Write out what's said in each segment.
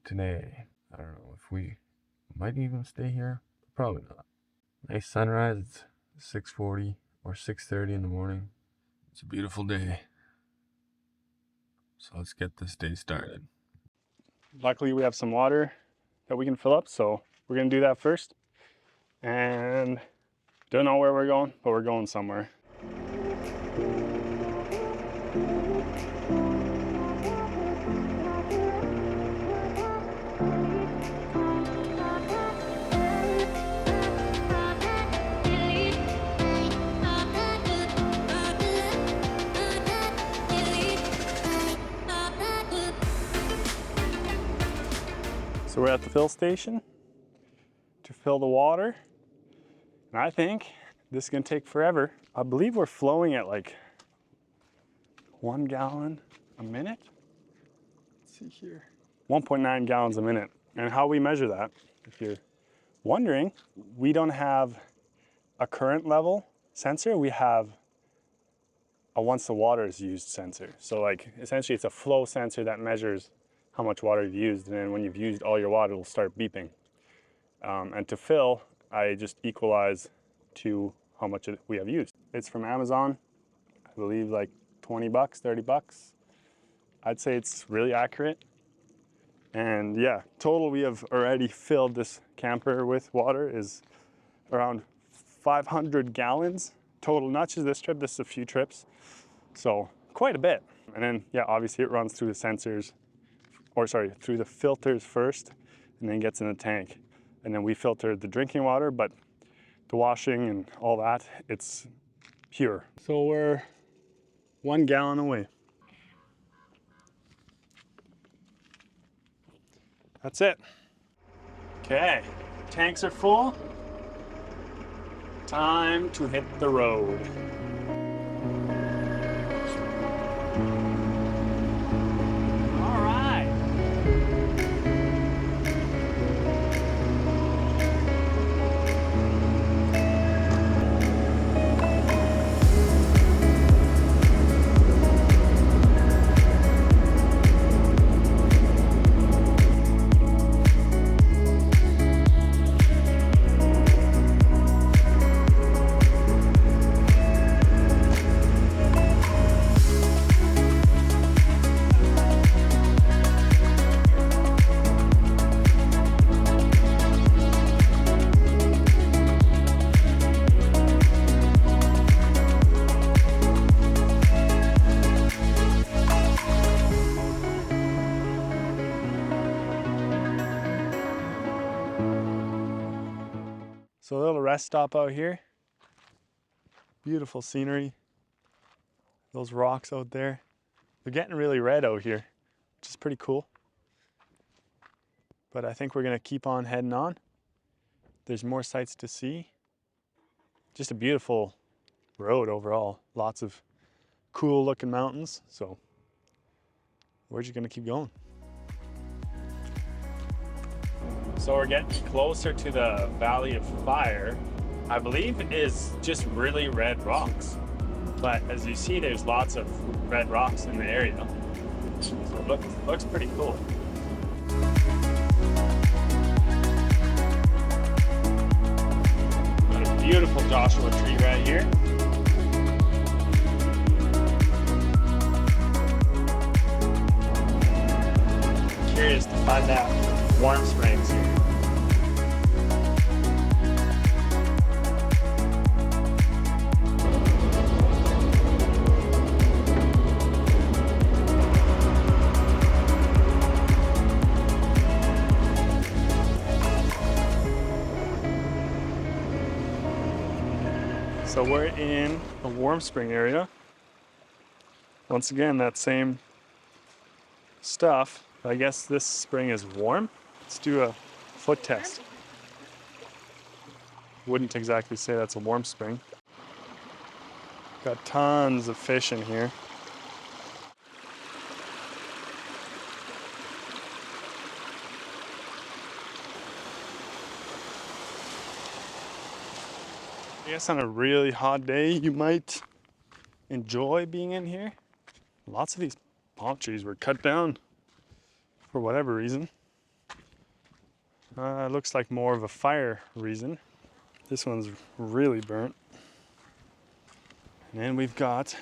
today. I don't know if we might even stay here. Probably not. Nice sunrise. It's 6:40 or 6:30 in the morning. It's a beautiful day. So let's get this day started. Luckily we have some water that we can fill up, so we're gonna do that first. And don't know where we're going, but we're going somewhere. So we're at the fill station to fill the water. And I think this is gonna take forever. I believe we're flowing at like 1 gallon a minute. Let's see here. 1.9 gallons a minute. And how we measure that, if you're wondering, we don't have a current level sensor, we have a once the water is used sensor. So like essentially it's a flow sensor that measures how much water you've used, and then when you've used all your water, it'll start beeping. And to fill, I just equalize to how much we have used. It's from Amazon, I believe like 20 bucks, 30 bucks. I'd say it's really accurate. And yeah, total we have already filled this camper with water is around 500 gallons total, not just this trip, this is a few trips. So quite a bit. And then yeah, obviously it runs through the sensors, or sorry, through the filters first, and then gets in the tank. And then we filter the drinking water, but the washing and all that, it's pure. So we're 1 gallon away. That's it. Okay, tanks are full. Time to hit the road. All right. So a little rest stop out here. Beautiful scenery. Those rocks out there. They're getting really red out here, which is pretty cool. But I think we're gonna keep on heading on. There's more sights to see. Just a beautiful road overall. Lots of cool looking mountains. So we're just gonna keep going. So we're getting closer to the Valley of Fire. I believe it is just really red rocks. But as you see, there's lots of red rocks in the area. So it looks pretty cool. Got a beautiful Joshua tree right here. Curious to find out warm springs here. So we're in a warm spring area. Once again, that same stuff. I guess this spring is warm. Let's do a foot test. Wouldn't exactly say that's a warm spring. Got tons of fish in here. I guess on a really hot day, you might enjoy being in here. Lots of these palm trees were cut down for whatever reason. It looks like more of a fire reason. This one's really burnt. And then we've got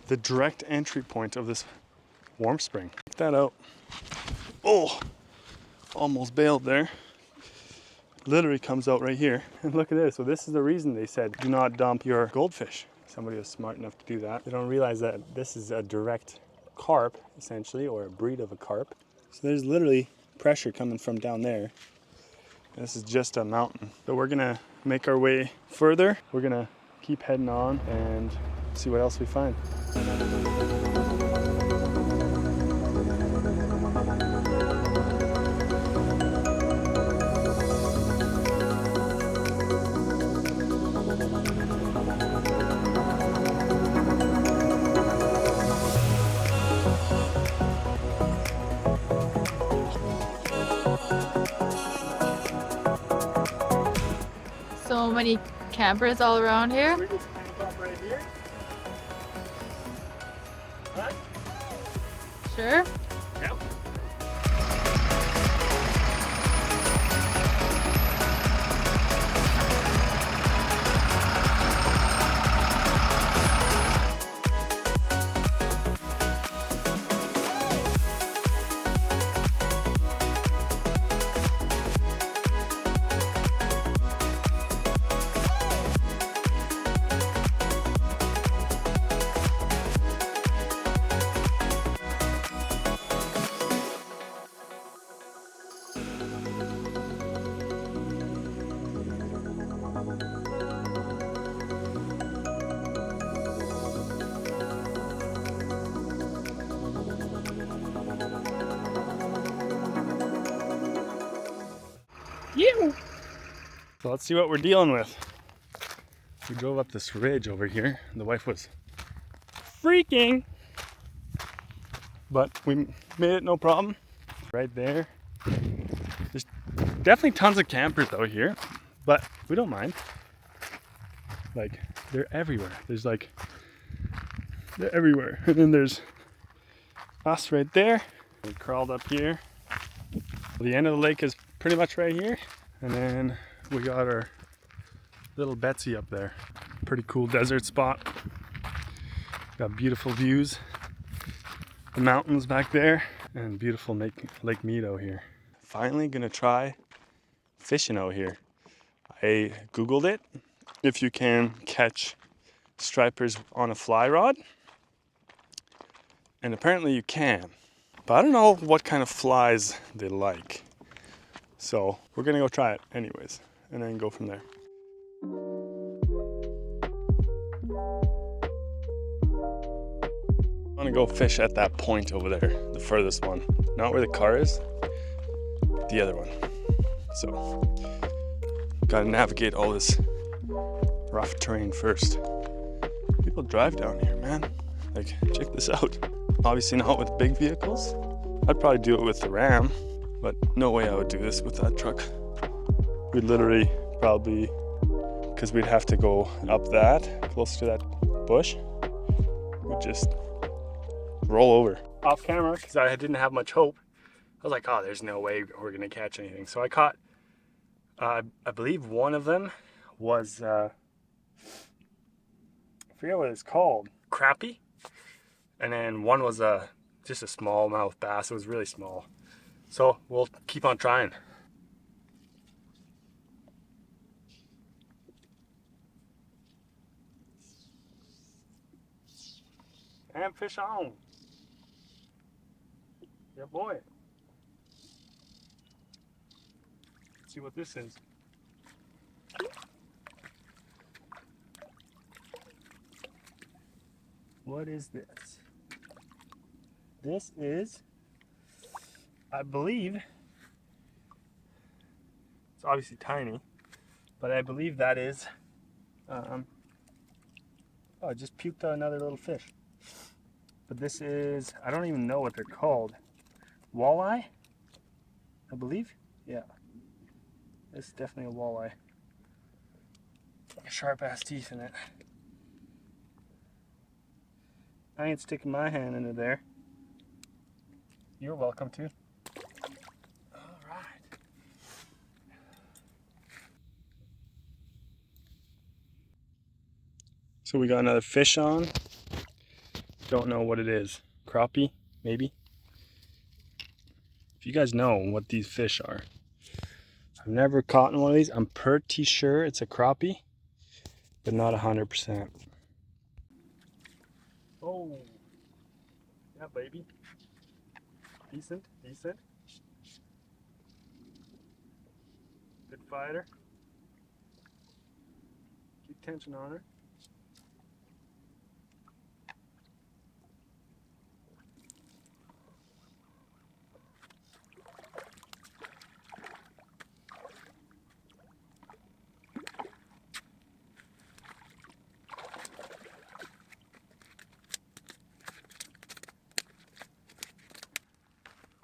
the direct entry point of this warm spring. Check that out. Oh, almost bailed there. Literally comes out right here. And look at this. So this is the reason they said do not dump your goldfish. Somebody was smart enough to do that. They don't realize that this is a direct carp, essentially, or a breed of a carp. So there's literally pressure coming from down there. This is just a mountain. So we're gonna make our way further. We're gonna keep heading on and see what else we find. So many campers all around here. We just camp up right here. Right? Sure. Yep. Yeah. So let's see what we're dealing with. We drove up this ridge over here. The wife was freaking, but we made it no problem. Right there. There's definitely tons of campers out here, but we don't mind. Like, they're everywhere. They're everywhere. And then there's us right there. We crawled up here. The end of the lake is pretty much right here. And then we got our little Betsy up there. Pretty cool desert spot. Got beautiful views. The mountains back there and beautiful Lake Mead out here. Finally gonna try fishing out here. I Googled it. If you can catch stripers on a fly rod. And apparently you can. But I don't know what kind of flies they like. So we're gonna go try it anyways, and then go from there. I'm gonna go fish at that point over there, the furthest one. Not where the car is, the other one. So, gotta navigate all this rough terrain first. People drive down here, man. Like, check this out. Obviously not with big vehicles. I'd probably do it with the Ram, but no way I would do this with that truck. We'd literally probably, because we'd have to go up that, close to that bush, we'd just roll over. Off camera, because I didn't have much hope. I was like, oh, there's no way we're gonna catch anything. So I caught, I believe one of them was, I forget what it's called, crappie. And then one was just a smallmouth bass. It was really small. So we'll keep on trying. And fish on. Yeah, boy. Let's see what this is. What is this? This is, I believe, it's obviously tiny, but I believe that is, oh, I just puked out another little fish. But this is, I don't even know what they're called. Walleye, I believe? Yeah. This is definitely a walleye. Sharp ass teeth in it. I ain't sticking my hand into there. You're welcome to. All right. So we got another fish on. Don't know what it is. Crappie, maybe? If you guys know what these fish are. I've never caught one of these. I'm pretty sure it's a crappie, but not 100%. Oh, yeah, baby. Decent, decent. Good fighter. Keep tension on her.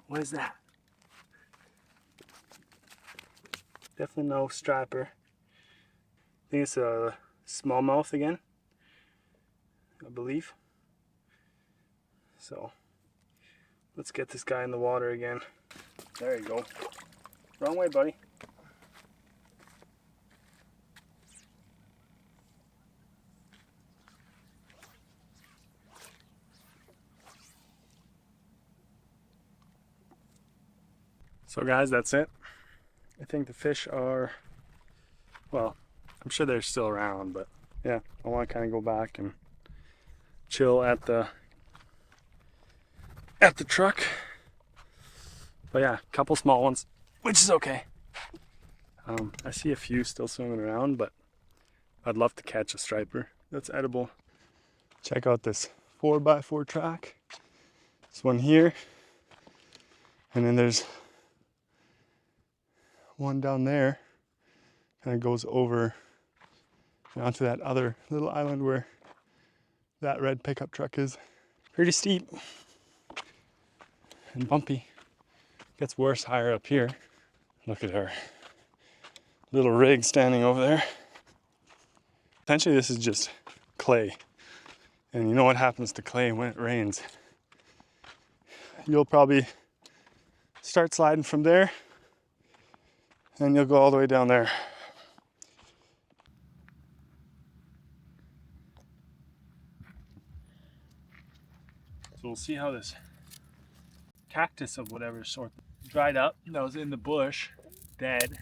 What is that? Definitely no striper. I think it's a smallmouth again, I believe. So let's get this guy in the water again. There you go. Wrong way, buddy. So guys, that's it. I think the fish are, well, I'm sure they're still around, but yeah, I want to kind of go back and chill at the truck. But yeah, a couple small ones, which is okay. I see a few still swimming around, but I'd love to catch a striper that's edible. Check out this 4x4 track. This one here, and then there's one down there, kind of goes over onto that other little island where that red pickup truck is. Pretty steep and bumpy. Gets worse higher up here. Look at our little rig standing over there. Essentially this is just clay. And you know what happens to clay when it rains. You'll probably start sliding from there and you'll go all the way down there. So we'll see how this cactus of whatever sort dried up that was in the bush, dead.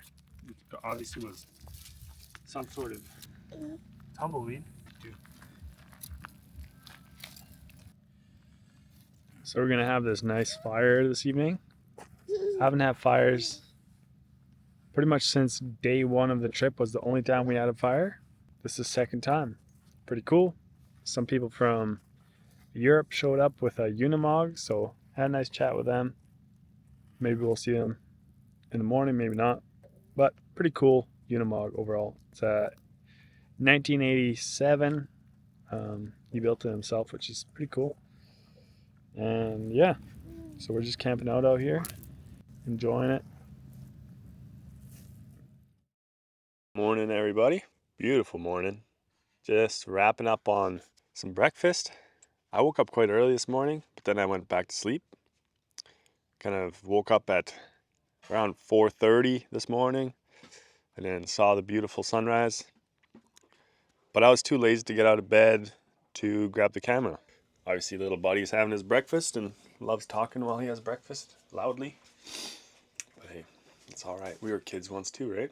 It obviously was some sort of tumbleweed. So we're gonna have this nice fire this evening. Haven't had fires pretty much since day one of the trip. Was the only time we had a fire. This is the second time. Pretty cool. Some people from Europe showed up with a Unimog, so had a nice chat with them. Maybe we'll see them in the morning, maybe not. But pretty cool Unimog overall. It's a 1987. He built it himself, which is pretty cool. And yeah, so we're just camping out here, enjoying it. Morning, everybody. Beautiful morning. Just wrapping up on some breakfast. I woke up quite early this morning, but then I went back to sleep. Kind of woke up at around 4:30 this morning and then saw the beautiful sunrise. But I was too lazy to get out of bed to grab the camera. Obviously, little buddy's having his breakfast and loves talking while he has breakfast loudly. But hey, it's all right. We were kids once too, right?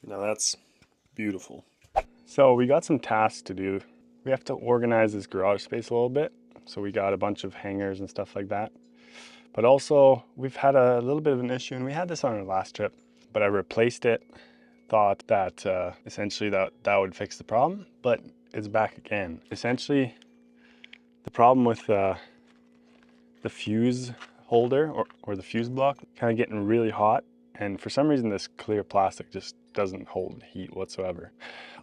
Now that's beautiful. So we got some tasks to do. We have to organize this garage space a little bit. So we got a bunch of hangers and stuff like that. But also we've had a little bit of an issue, and we had this on our last trip, but I replaced it. Thought that essentially that would fix the problem, but it's back again. Essentially the problem with the fuse holder or the fuse block kind of getting really hot, and for some reason this clear plastic just doesn't hold heat whatsoever.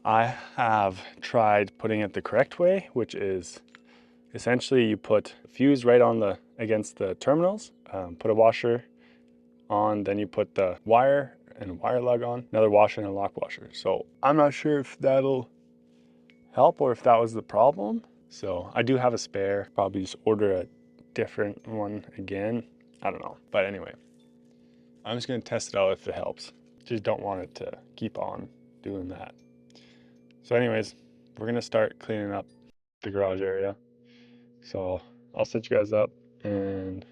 I have tried putting it the correct way, which is essentially you put a fuse right on against the terminals, put a washer on, then you put the wire and a wire lug on, another washer and a lock washer. So I'm not sure if that'll help or if that was the problem. So I do have a spare, probably just order a different one again. I don't know, but anyway, I'm just gonna test it out if it helps. Just don't want it to keep on doing that. So anyways, we're gonna start cleaning up the garage area. So I'll set you guys up and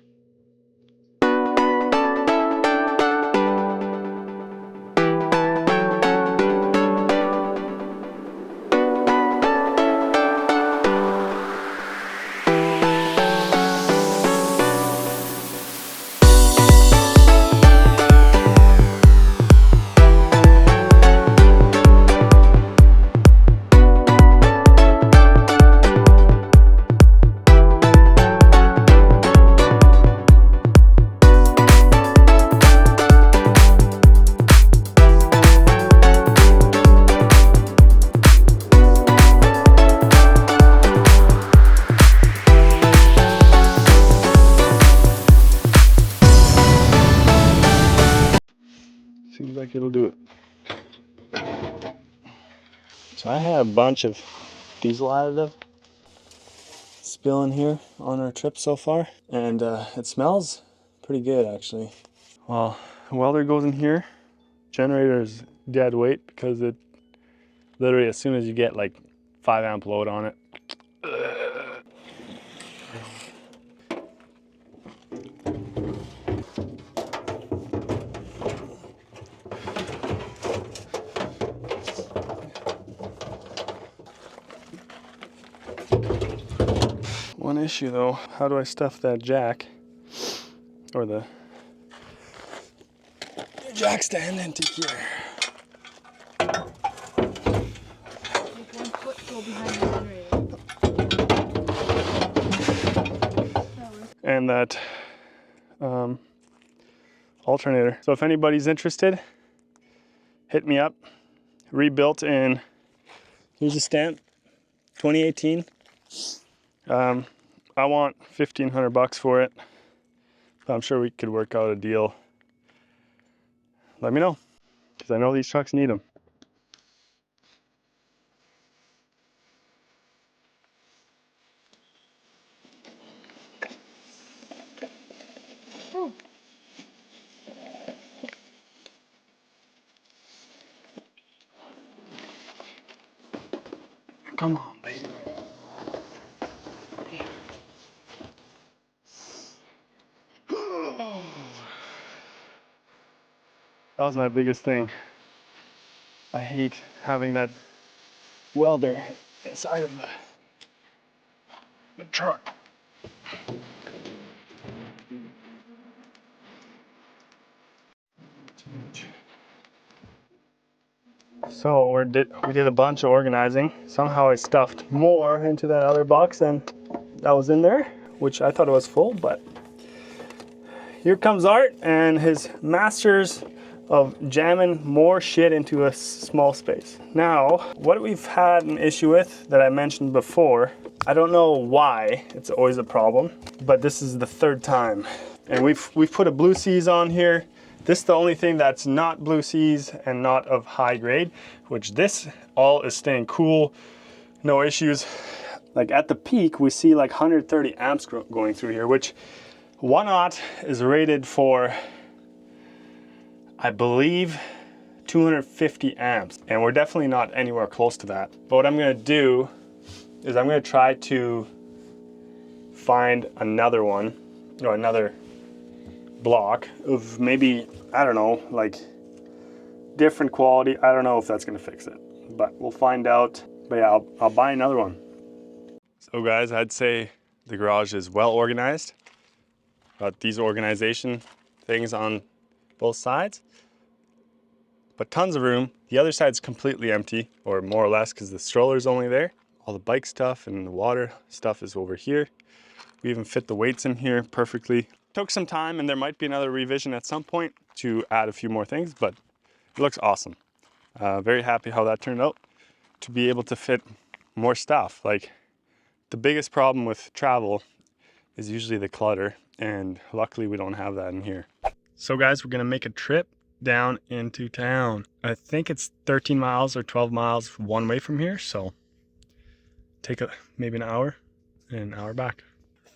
seems like it'll do it. So I had a bunch of diesel additive spilling here on our trip so far, and it smells pretty good actually. Well, the welder goes in here. Generator is dead weight because it literally, as soon as you get like 5 amp load on it, one issue though, how do I stuff that jack or the jack stand into here? Like 1 foot go behind the generator. And that alternator. So if anybody's interested, hit me up. Rebuilt in, here's a stamp, 2018. I want $1,500 for it, but I'm sure we could work out a deal. Let me know, because I know these trucks need them. Oh. Come on, baby. That was my biggest thing. I hate having that welder inside of the truck. So we did a bunch of organizing. Somehow I stuffed more into that other box than that was in there, which I thought it was full, but here comes Art and his masters of jamming more shit into a small space. Now, what we've had an issue with that I mentioned before, I don't know why it's always a problem, but this is the 3rd time. And we've put a Blue Seas on here. This is the only thing that's not Blue Seas and not of high grade, which this all is staying cool, no issues. Like at the peak, we see like 130 amps going through here, which 1/0 is rated for, I believe, 250 amps. And we're definitely not anywhere close to that. But what I'm gonna do is I'm gonna try to find another one, or another block of maybe, I don't know, like different quality. I don't know if that's gonna fix it, but we'll find out. But yeah, I'll buy another one. So guys, I'd say the garage is well organized. Got these organization things on both sides, but tons of room. The other side's completely empty, or more or less, because the stroller's only there. All the bike stuff and the water stuff is over here. We even fit the weights in here perfectly. Took some time, and there might be another revision at some point to add a few more things, but it looks awesome. Very happy how that turned out, to be able to fit more stuff. Like, the biggest problem with travel is usually the clutter, and luckily we don't have that in here. So guys, we're gonna make a trip down into town. I think it's 13 miles or 12 miles one way from here, so take maybe an hour and an hour back.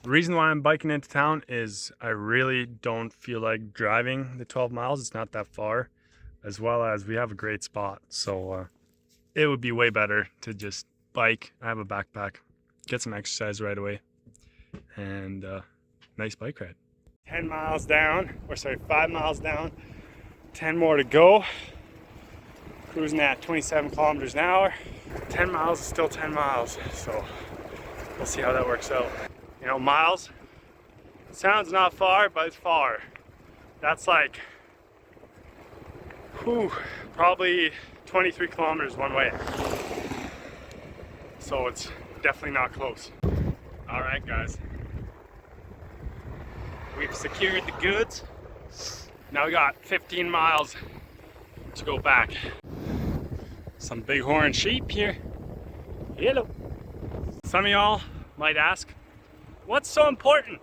The reason why I'm biking into town is I really don't feel like driving the 12 miles. It's not that far, as well as we have a great spot. So it would be way better to just bike. I have a backpack, get some exercise right away, and nice bike ride. 10 miles down, or sorry, 5 miles down, 10 more to go. Cruising at 27 kilometers an hour. 10 miles is still 10 miles, so we'll see how that works out. You know, miles, sounds not far, but it's far. That's like, probably 23 kilometers one way. So it's definitely not close. All right, guys. We've secured the goods. Now we got 15 miles to go back. Some bighorn sheep here. Hello. Some of y'all might ask, what's so important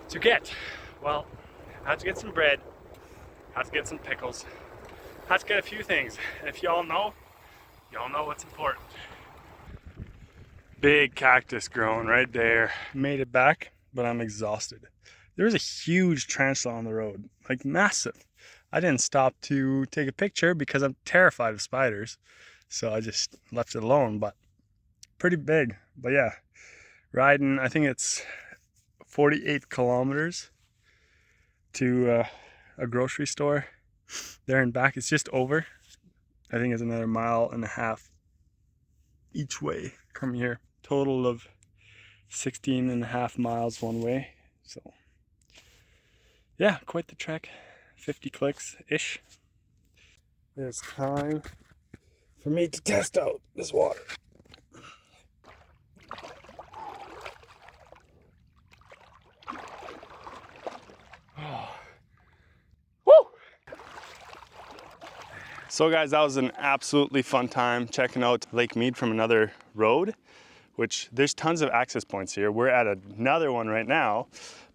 to get? Well, I have to get some bread, I have to get some pickles, I have to get a few things. And if y'all know what's important. Big cactus growing right there. Made it back, but I'm exhausted. There was a huge tarantula on the road, like massive. I didn't stop to take a picture because I'm terrified of spiders. So I just left it alone, but pretty big. But yeah, riding, I think it's 48 kilometers to a grocery store there and back. It's just over. I think it's another 1.5 miles each way from here. Total of 16.5 miles one way. So yeah, quite the trek. 50 clicks-ish. It's time for me to test out this water. Oh. Woo! So guys, that was an absolutely fun time checking out Lake Mead from another road, which there's tons of access points here. We're at another one right now,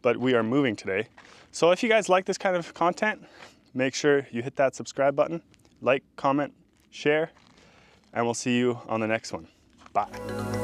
but we are moving today. So if you guys like this kind of content, make sure you hit that subscribe button, like, comment, share, and we'll see you on the next one. Bye.